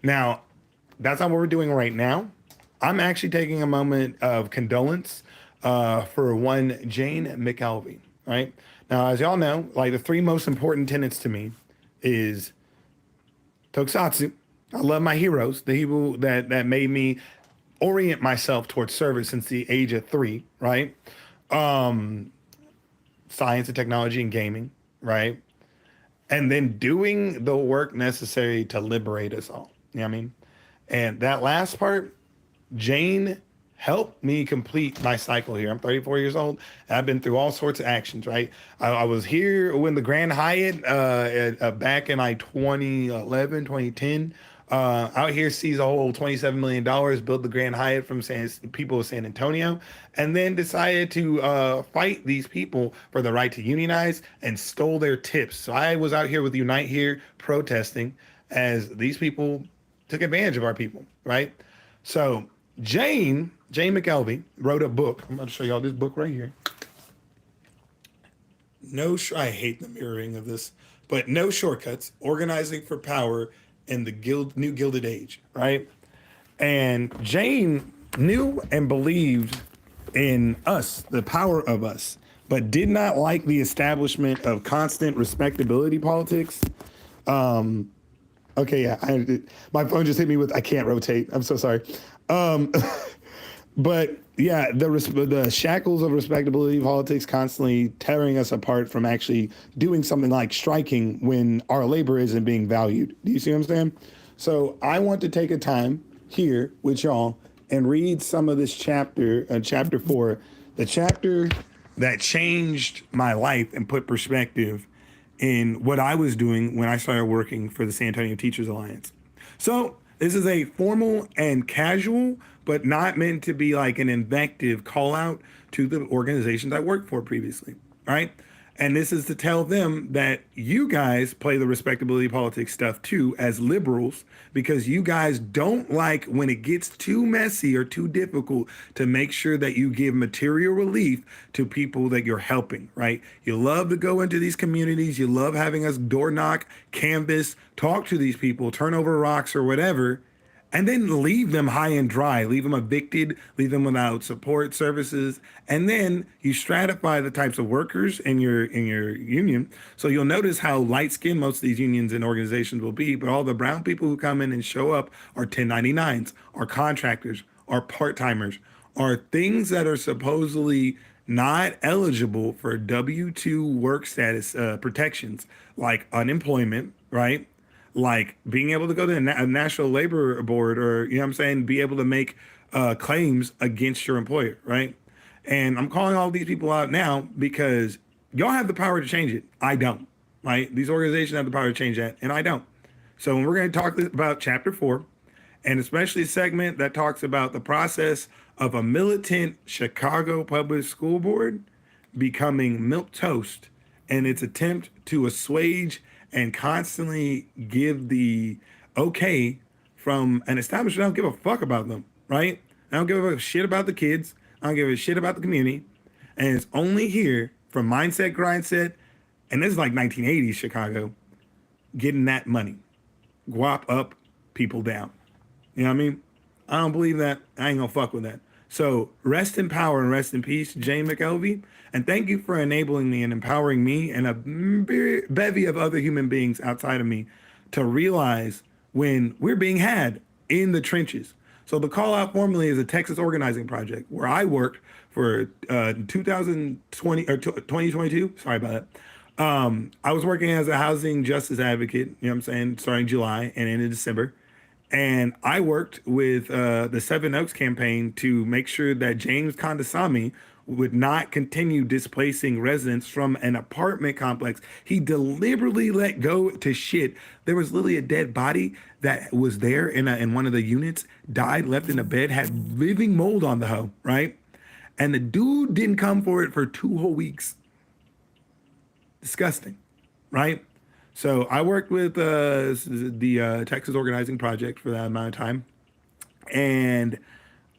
Now, that's not what we're doing right now. I'm actually taking a moment of condolence for one Jane McAlevey, right? Now, as y'all know, like the three most important tenets to me is Tokusatsu. I love my heroes, the people that made me orient myself towards service since the age of 3, right? Um, Science and technology and gaming, right? And then doing the work necessary to liberate us all. You know what I mean? And that last part, Jane helped me complete my cycle here. I'm 34 years old. I've been through all sorts of actions, right? I was here when the Grand Hyatt back in like 2011, 2010. Out here sees a whole $27 million, built the Grand Hyatt from people of San Antonio, and then decided to fight these people for the right to unionize and stole their tips. So I was out here with Unite Here protesting as these people took advantage of our people, right? So Jane McAlevey wrote a book. I'm going to show y'all this book right here. I hate the mirroring of this, but No Shortcuts, Organizing for Power in the New Gilded Age, right? And Jane knew and believed in us, the power of us, but did not like the establishment of constant respectability politics. Okay, yeah, my phone just hit me with I can't rotate. I'm so sorry. Um, but yeah, the shackles of respectability politics constantly tearing us apart from actually doing something like striking when our labor isn't being valued. Do you see what I'm saying? So I want to take a time here with y'all and read some of this chapter, chapter 4, the chapter that changed my life and put perspective in what I was doing when I started working for the San Antonio Teachers Alliance. So this is a formal and casual, but not meant to be like an invective call out to the organizations I worked for previously, right? And this is to tell them that you guys play the respectability politics stuff too as liberals, because you guys don't like when it gets too messy or too difficult to make sure that you give material relief to people that you're helping, right? You love to go into these communities. You love having us door knock, canvas, talk to these people, turn over rocks or whatever, and then leave them high and dry, leave them evicted, leave them without support services, and then you stratify the types of workers in your union. So you'll notice how light skinned most of these unions and organizations will be, but all the brown people who come in and show up are 1099s, are contractors, are part-timers, are things that are supposedly not eligible for W-2 work status protections like unemployment, right? Like being able to go to a national labor board, or you know what I'm saying, be able to make claims against your employer, right? And I'm calling all these people out now because y'all have the power to change it. I don't, right? These organizations have the power to change that, and I don't. So when we're going to talk about chapter 4, and especially a segment that talks about the process of a militant Chicago public school board becoming milk toast and its attempt to assuage and constantly give the okay from an establishment. I don't give a fuck about them, right? I don't give a shit about the kids. I don't give a shit about the community. And it's only here from Mindset Grindset, and this is like 1980s Chicago, getting that money. Guap up, people down. You know what I mean? I don't believe that. I ain't gonna fuck with that. So rest in power and rest in peace, Jane McAlevey. And thank you for enabling me and empowering me and a bevy of other human beings outside of me to realize when we're being had in the trenches. So the call out formally is a Texas organizing project where I worked for 2020 or 2022. Sorry about that. I was working as a housing justice advocate, you know what I'm saying, starting July and ended December. And I worked with the Seven Oaks campaign to make sure that James Kandasamy would not continue displacing residents from an apartment complex. He deliberately let go to shit. There was literally a dead body that was there in one of the units, died, left in a bed, had living mold on the hoe, right? And the dude didn't come for it for 2 whole weeks. Disgusting, right? So I worked with the Texas Organizing Project for that amount of time, and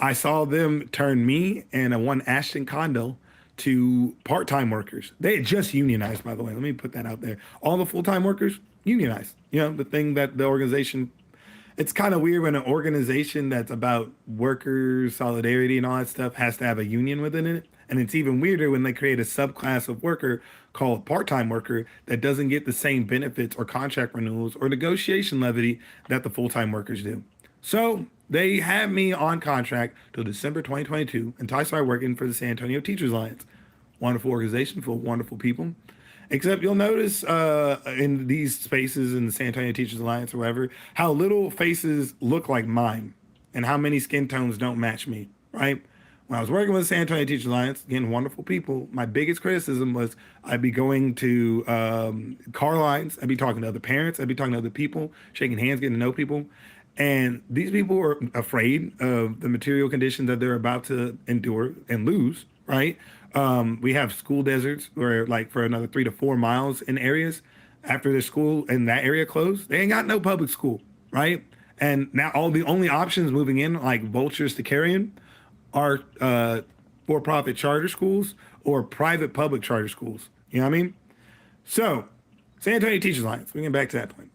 I saw them turn me and a one Ashton Condell to part-time workers. They had just unionized, by the way. Let me put that out there. All the full-time workers unionized. You know, the thing that the organization it's kind of weird when an organization that's about worker solidarity and all that stuff has to have a union within it. And it's even weirder when they create a subclass of worker called part-time worker that doesn't get the same benefits or contract renewals or negotiation levity that the full-time workers do. So they have me on contract till December 2022 until I start working for the San Antonio Teachers Alliance. Wonderful organization full of wonderful people. Except you'll notice in these spaces in the San Antonio Teachers Alliance or whatever, how little faces look like mine and how many skin tones don't match me, right? When I was working with the San Antonio Teachers Alliance, again, wonderful people, my biggest criticism was I'd be going to car lines, I'd be talking to other parents, I'd be talking to other people, shaking hands, getting to know people. And these people are afraid of the material conditions that they're about to endure and lose, right? We have school deserts where, like, for another 3 to 4 miles in areas after their school in that area closed, they ain't got no public school, right? And now all the only options moving in, like vultures to carrion, are for-profit charter schools or private public charter schools. You know what I mean? So, San Antonio Teachers Alliance, we get back to that point.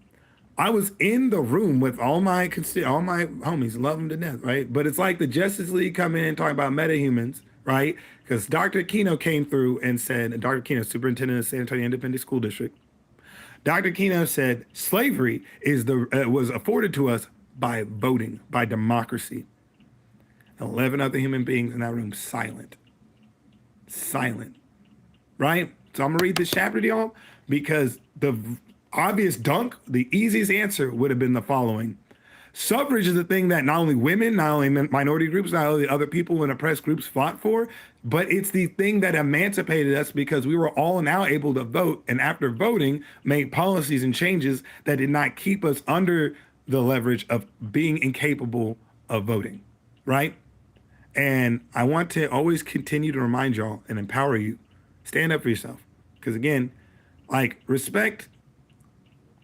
I was in the room with all my homies, love them to death, right? But it's like the Justice League come in talking about metahumans, right? Because Dr. Aquino came through and said, Dr. Aquino, superintendent of San Antonio Independent School District, Dr. Aquino said slavery was afforded to us by voting, by democracy. 11 other human beings in that room silent, right? So I'm gonna read this chapter to y'all because the obvious dunk, the easiest answer would have been the following. Suffrage is the thing that not only women, not only minority groups, not only other people in oppressed groups fought for, but it's the thing that emancipated us because we were all now able to vote. And after voting, made policies and changes that did not keep us under the leverage of being incapable of voting, right? And I want to always continue to remind y'all and empower you, stand up for yourself. Because again, like respect,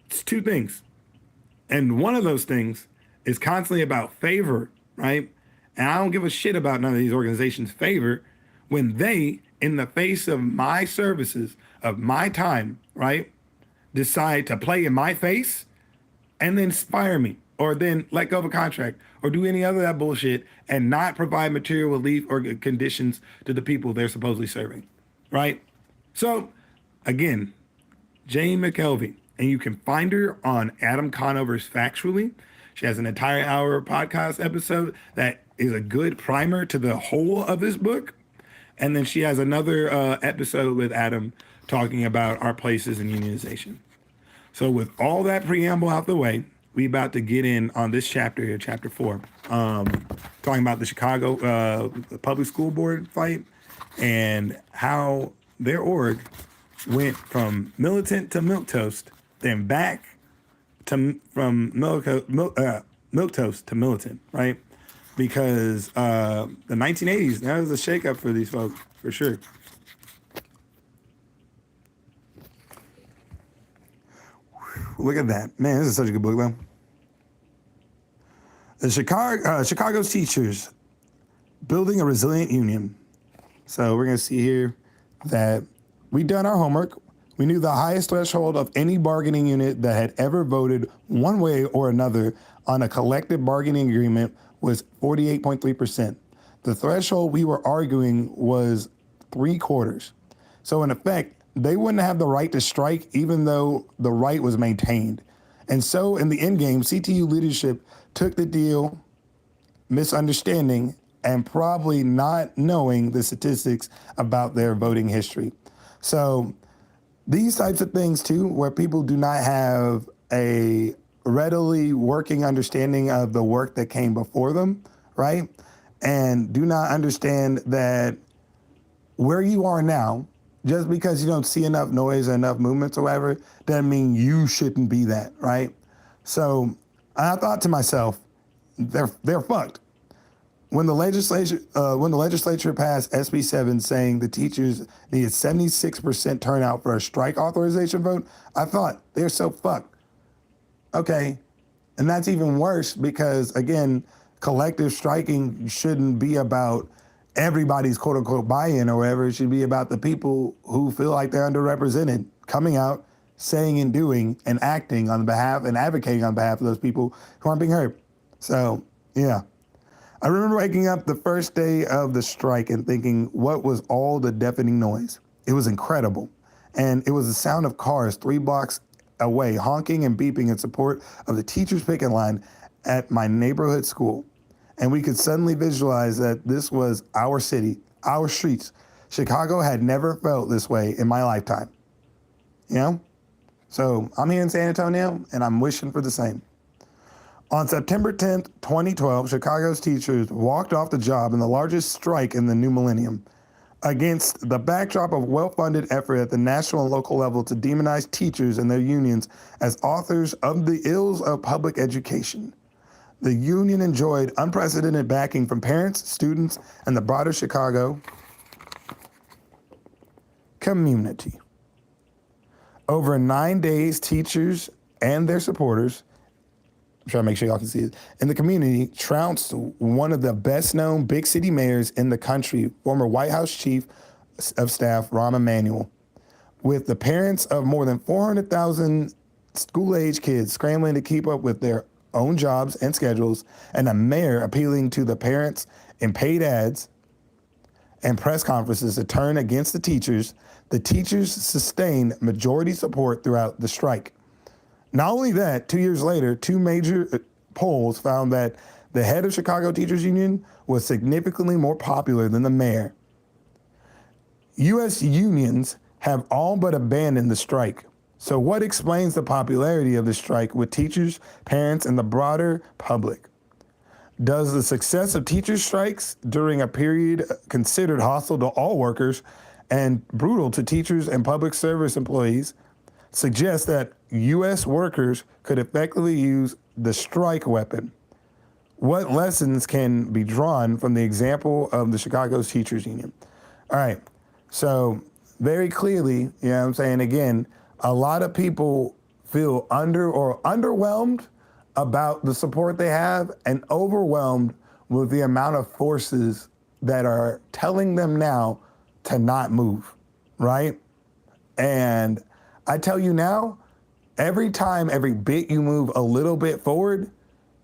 it's two things. And one of those things is constantly about favor, right? And I don't give a shit about none of these organizations' favor when they, in the face of my services, of my time, right, decide to play in my face and then fire me or then let go of a contract or do any other of that bullshit and not provide material relief or conditions to the people they're supposedly serving, right? So, again, Jane McAlevey, and you can find her on Adam Conover's Factually. She has an entire hour podcast episode that is a good primer to the whole of this book. And then she has another episode with Adam talking about our places in unionization. So with all that preamble out the way, we about to get in on this chapter here, chapter 4, talking about the Chicago Public School Board fight and how their org went from militant to milquetoast, then back to from milquetoast to militant, right? Because the 1980s, that was a shakeup for these folks, for sure. Look at that. Man, this is such a good book, though. The Chicago's teachers building a resilient union. So we're going to see here that we done our homework. We knew the highest threshold of any bargaining unit that had ever voted one way or another on a collective bargaining agreement was 48.3%. The threshold we were arguing was 3/4. So in effect, they wouldn't have the right to strike even though the right was maintained. And so in the end game, CTU leadership took the deal, misunderstanding, and probably not knowing the statistics about their voting history. So these types of things too, where people do not have a readily working understanding of the work that came before them, right? And do not understand that where you are now, just because you don't see enough noise or enough movements or whatever, doesn't mean you shouldn't be that, right? So I thought to myself, they're fucked. When the legislature passed SB 7 saying the teachers needed 76% turnout for a strike authorization vote, I thought they're so fucked. Okay, and that's even worse because again, collective striking shouldn't be about everybody's quote unquote buy-in or whatever. It should be about the people who feel like they're underrepresented coming out, saying and doing and acting on behalf and advocating on behalf of those people who aren't being heard. So, yeah. I remember waking up the first day of the strike and thinking, what was all the deafening noise? It was incredible. And it was the sound of cars 3 blocks away, honking and beeping in support of the teachers' picket line at my neighborhood school. And we could suddenly visualize that this was our city, our streets. Chicago had never felt this way in my lifetime. You know? So I'm here in San Antonio, and I'm wishing for the same. On September 10th, 2012, Chicago's teachers walked off the job in the largest strike in the new millennium, against the backdrop of well-funded effort at the national and local level to demonize teachers and their unions as authors of the ills of public education. The union enjoyed unprecedented backing from parents, students, and the broader Chicago community. Over 9 days, teachers and their supporters, I'm trying to make sure y'all can see it, in the community trounced one of the best-known big city mayors in the country, former White House Chief of Staff Rahm Emanuel, with the parents of more than 400,000 school-age kids scrambling to keep up with their own jobs and schedules, and a mayor appealing to the parents in paid ads and press conferences to turn against the teachers sustained majority support throughout the strike. Not only that, 2 years later, two major polls found that the head of Chicago Teachers Union was significantly more popular than the mayor. U.S. unions have all but abandoned the strike. So what explains the popularity of the strike with teachers, parents, and the broader public? Does the success of teacher strikes during a period considered hostile to all workers and brutal to teachers and public service employees suggest that U.S. workers could effectively use the strike weapon? What lessons can be drawn from the example of the Chicago's Teachers Union? All right, so very clearly, you know what I'm saying, again, a lot of people feel underwhelmed about the support they have and overwhelmed with the amount of forces that are telling them now to not move, right? And I tell you now, every bit you move a little bit forward,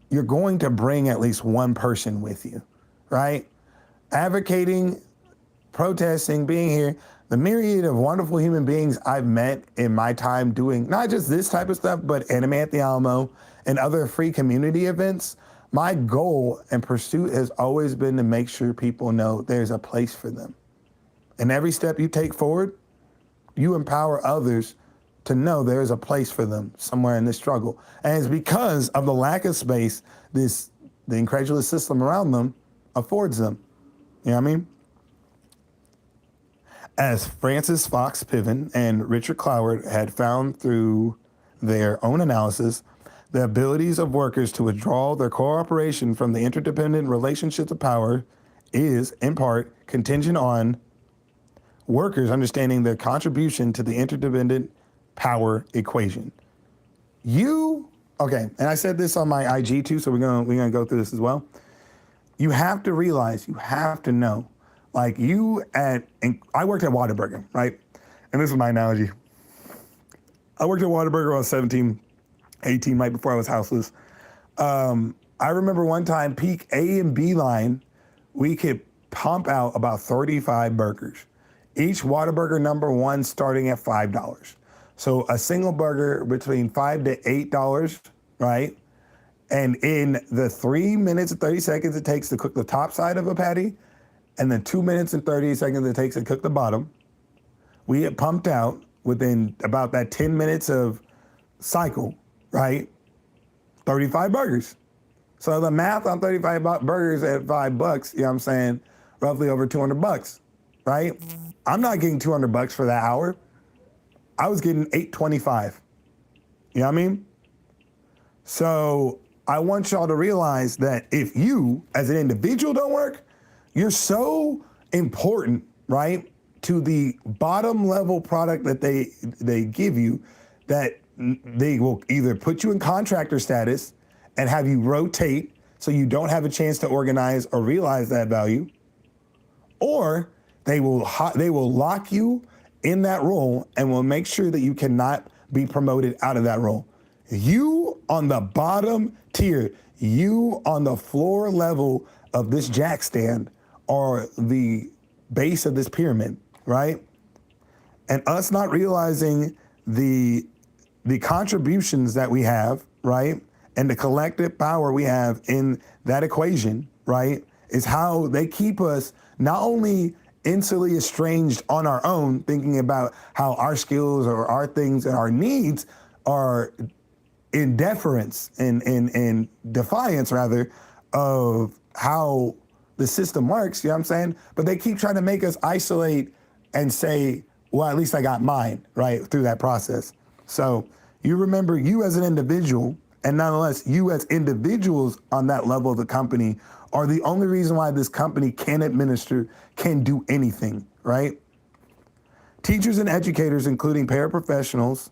you're going to bring at least one person with you, right? Advocating, protesting, being here, the myriad of wonderful human beings I've met in my time doing not just this type of stuff, but Anime at the Alamo and other free community events, my goal and pursuit has always been to make sure people know there's a place for them. And every step you take forward, you empower others to know there is a place for them somewhere in this struggle. And it's because of the lack of space the incredulous system around them affords them. You know what I mean? As Francis Fox Piven and Richard Cloward had found through their own analysis, the abilities of workers to withdraw their cooperation from the interdependent relationships of power is, in part, contingent on workers understanding their contribution to the interdependent power equation. Okay, and I said this on my IG too, so we're gonna go through this as well. You have to realize, you have to know, like I worked at Whataburger, right? And this is my analogy. I worked at Whataburger when I was 17, 18, right before I was houseless. I remember one time, peak A and B line, we could pump out about 35 burgers. Each Whataburger number one starting at $5. So a single burger between $5 to $8, right? And in the 3 minutes and 30 seconds it takes to cook the top side of a patty, and then 2 minutes and 30 seconds it takes to cook the bottom, we get pumped out within about that 10 minutes of cycle, right? 35 burgers. So the math on 35 burgers at $5, you know what I'm saying, roughly over $200, right? I'm not getting $200 for that hour. I was getting $8.25. You know what I mean? So I want y'all to realize that if you, as an individual, don't work, you're so important, right, to the bottom level product that they give you, that they will either put you in contractor status and have you rotate so you don't have a chance to organize or realize that value, or they will lock you in that role and will make sure that you cannot be promoted out of that role. You on the bottom tier, You on the floor level of this jack stand are the base of this pyramid, right? And us not realizing the contributions that we have, right? And the collective power we have in that equation, right? Is how they keep us not only instantly estranged on our own, thinking about how our skills or our things and our needs are in deference and in defiance rather of how the system works, you know what I'm saying? But they keep trying to make us isolate and say, well, at least I got mine, right, through that process. So you remember you as an individual, and nonetheless, you as individuals on that level of the company are the only reason why this company can do anything, right? Teachers and educators, including paraprofessionals,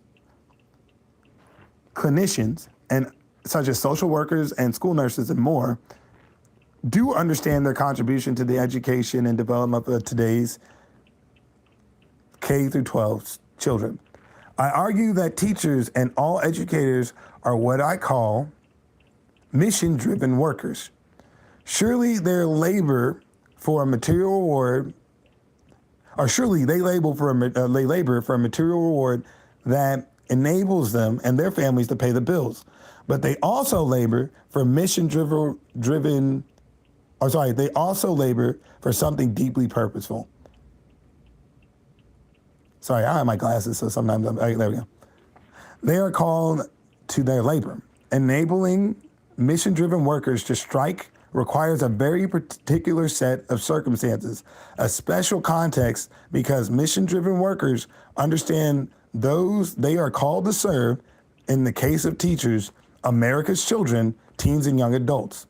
clinicians, and such as social workers and school nurses and more, do understand their contribution to the education and development of today's K through 12 children. I argue that teachers and all educators are what I call mission-driven workers. Surely their labor for a material reward, or surely they labor for a material reward that enables them and their families to pay the bills. But they also labor for they also labor for something deeply purposeful. Sorry, I have my glasses, so sometimes there we go. They are called to their labor. Enabling mission-driven workers to strike requires a very particular set of circumstances, a special context, because mission-driven workers understand those they are called to serve, in the case of teachers, America's children, teens, and young adults.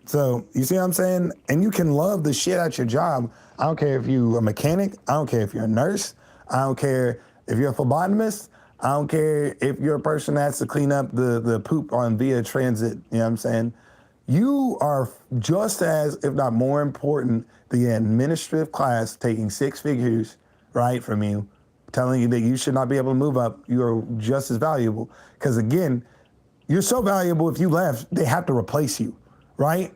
So you see what I'm saying? And you can love the shit out your job. I don't care if you're a mechanic. I don't care if you're a nurse. I don't care if you're a phlebotomist. I don't care if you're a person that has to clean up the poop on via transit. You know what I'm saying? You are just as, if not more important, the administrative class taking six figures, right, from you, telling you that you should not be able to move up. You are just as valuable. Because again, you're so valuable, if you left, they have to replace you, right?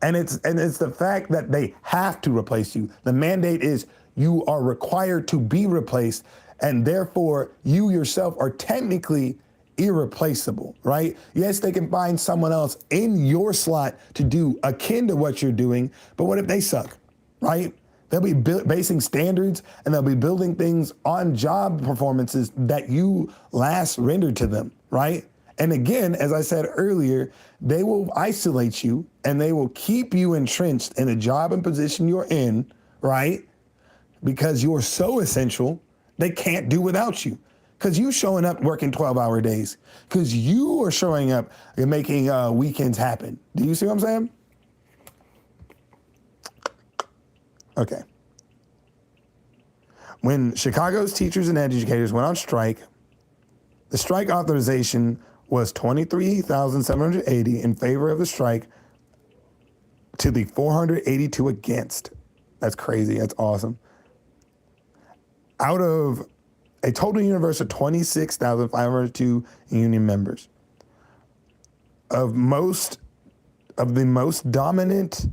And it's the fact that they have to replace you. The mandate is you are required to be replaced, and therefore you yourself are technically irreplaceable, right? Yes, they can find someone else in your slot to do akin to what you're doing, but what if they suck, right? They'll be basing standards and they'll be building things on job performances that you last rendered to them, right? And again, as I said earlier, they will isolate you and they will keep you entrenched in the job and position you're in, right? Because you're so essential, they can't do without you. Because you showing up working 12-hour days. Because you are showing up and making weekends happen. Do you see what I'm saying? Okay. When Chicago's teachers and educators went on strike, the strike authorization was 23,780 in favor of the strike to the 482 against. That's crazy. That's awesome. Out of a total universe of 26,502 union members. Of the most dominant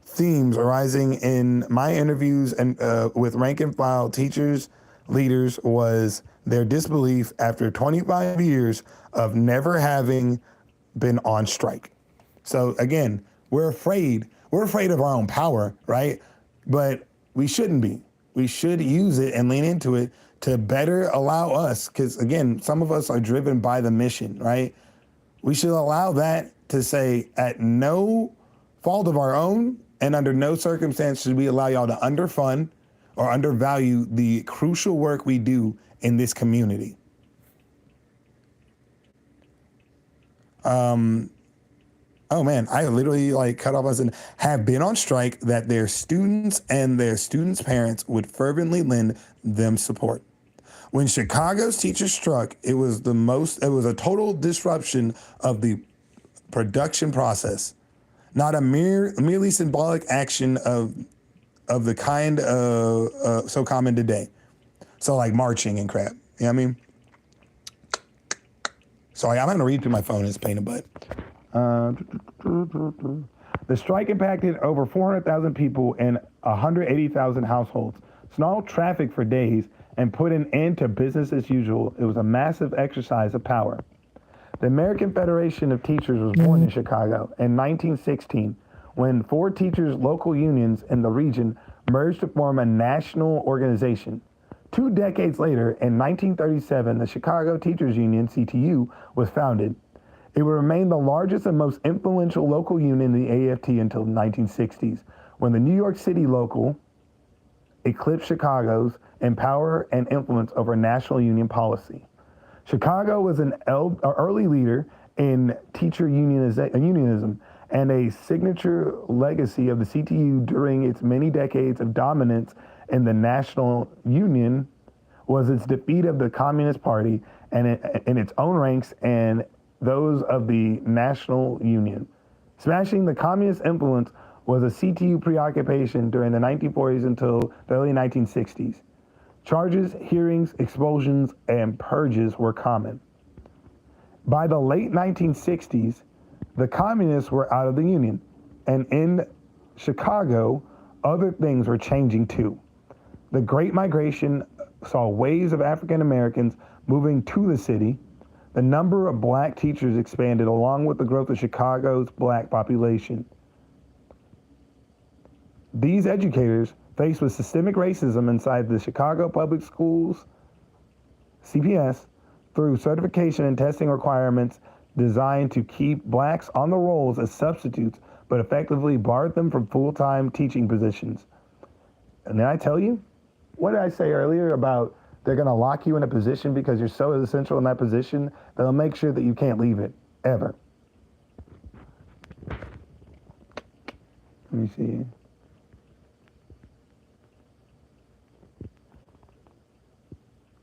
themes arising in my interviews and with rank and file teachers, leaders, was their disbelief after 25 years of never having been on strike. So again, we're afraid of our own power, right? But we shouldn't be. We should use it and lean into it to better allow us, because again, some of us are driven by the mission, right? We should allow that to say, at no fault of our own and under no circumstance should we allow y'all to underfund or undervalue the crucial work we do in this community. Oh man, I literally cut off and have been on strike that their students and their students' parents would fervently lend them support. When Chicago's teachers struck, it was a total disruption of the production process, not a merely symbolic action of the kind so common today. So like marching and crap, you know what I mean? Sorry, I'm having to read through my phone, it's a pain in the butt. Uh, the strike impacted over 400,000 people and 180,000 households, stalled traffic for days, and put an end to business as usual. It was a massive exercise of power. The American Federation of Teachers was born in Chicago in 1916 when 4 teachers' local unions in the region merged to form a national organization. 2 decades later, in 1937, the Chicago Teachers Union, CTU, was founded. It would remain the largest and most influential local union in the AFT until the 1960s, when the New York City local eclipsed Chicago's in power and influence over national union policy. Chicago was an early leader in teacher unionism and a signature legacy of the CTU during its many decades of dominance in the national union was its defeat of the Communist Party and in its own ranks and those of the National Union. Smashing the communist influence was a CTU preoccupation during the 1940s until the early 1960s. Charges, hearings, expulsions, and purges were common. By the late 1960s, the communists were out of the Union, and in Chicago, other things were changing too. The Great Migration saw waves of African Americans moving to the city. The number of black teachers expanded along with the growth of Chicago's black population. These educators, faced with systemic racism inside the Chicago Public Schools, CPS, through certification and testing requirements designed to keep blacks on the rolls as substitutes, but effectively barred them from full-time teaching positions. And then I tell you, what did I say earlier about they're going to lock you in a position because you're so essential in that position, they'll make sure that you can't leave it, ever. Let me see.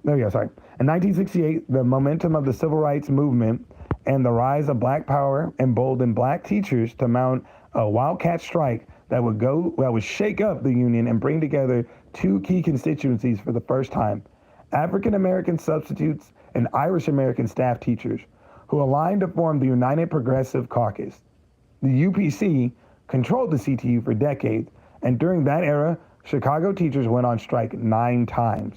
There we go, sorry. In 1968, the momentum of the civil rights movement and the rise of black power emboldened black teachers to mount a wildcat strike that would shake up the union and bring together 2 key constituencies for the first time: African American substitutes and Irish American staff teachers, who aligned to form the United Progressive Caucus. The UPC controlled the CTU for decades, and during that era, Chicago teachers went on strike 9 times.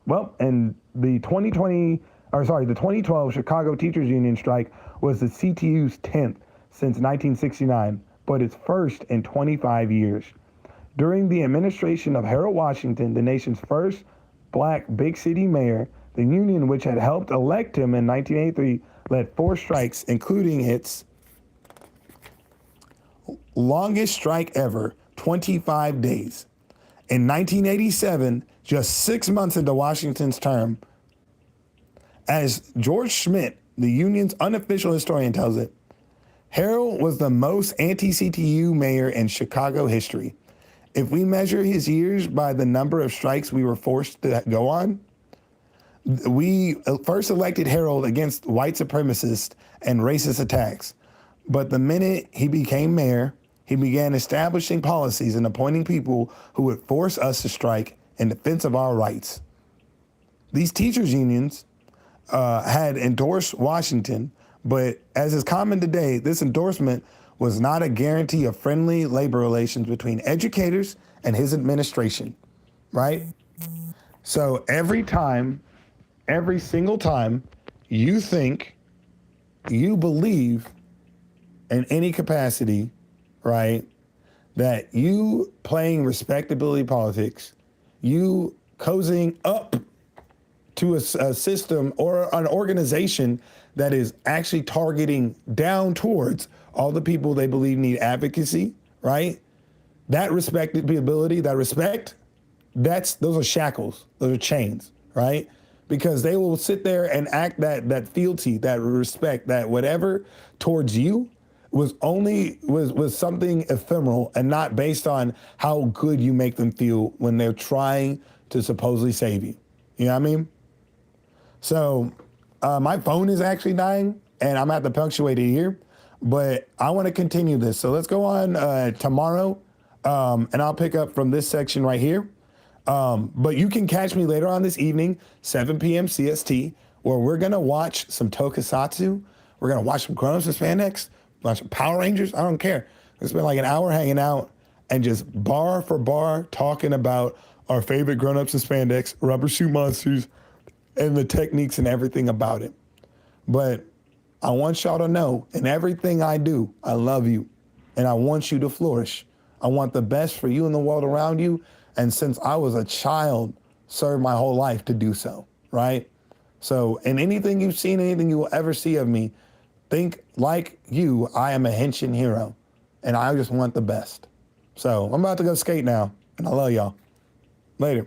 Well, and the 2012 Chicago Teachers Union strike was the CTU's 10th since 1969, but its first in 25 years. During the administration of Harold Washington, the nation's first black big city mayor, the union, which had helped elect him in 1983, led 4 strikes, including its longest strike ever, 25 days. In 1987, just 6 months into Washington's term, as George Schmidt, the union's unofficial historian, tells it, Harold was the most anti-CTU mayor in Chicago history. If we measure his years by the number of strikes we were forced to go on, we first elected Harold against white supremacists and racist attacks. But the minute he became mayor, he began establishing policies and appointing people who would force us to strike in defense of our rights. These teachers' unions had endorsed Washington, but as is common today, this endorsement was not a guarantee of friendly labor relations between educators and his administration, right? So every single time you think, you believe in any capacity, right, that you playing respectability politics, you cozying up to a system or an organization that is actually targeting down towards all the people they believe need advocacy, right? That respectability, that respect, those are shackles, those are chains, right? Because they will sit there and act that fealty, that respect, that whatever towards you was something ephemeral and not based on how good you make them feel when they're trying to supposedly save you. You know what I mean? So my phone is actually dying and I'm at the punctuate it here, but I want to continue this. So let's go on tomorrow and I'll pick up from this section right here. But you can catch me later on this evening, 7 p.m. CST, where we're going to watch some tokusatsu. We're going to watch some grown-ups and spandex. watching Power Rangers. I don't care. We spent like an hour hanging out and just bar for bar talking about our favorite grown-ups in spandex, rubber suit monsters, and the techniques and everything about it. But I want y'all to know, in everything I do, I love you, and I want you to flourish. I want the best for you and the world around you, and since I was a child, served my whole life to do so, right? So in anything you've seen, anything you will ever see of me, think like you, I am a Henshin hero, and I just want the best. So I'm about to go skate now, and I love y'all. Later.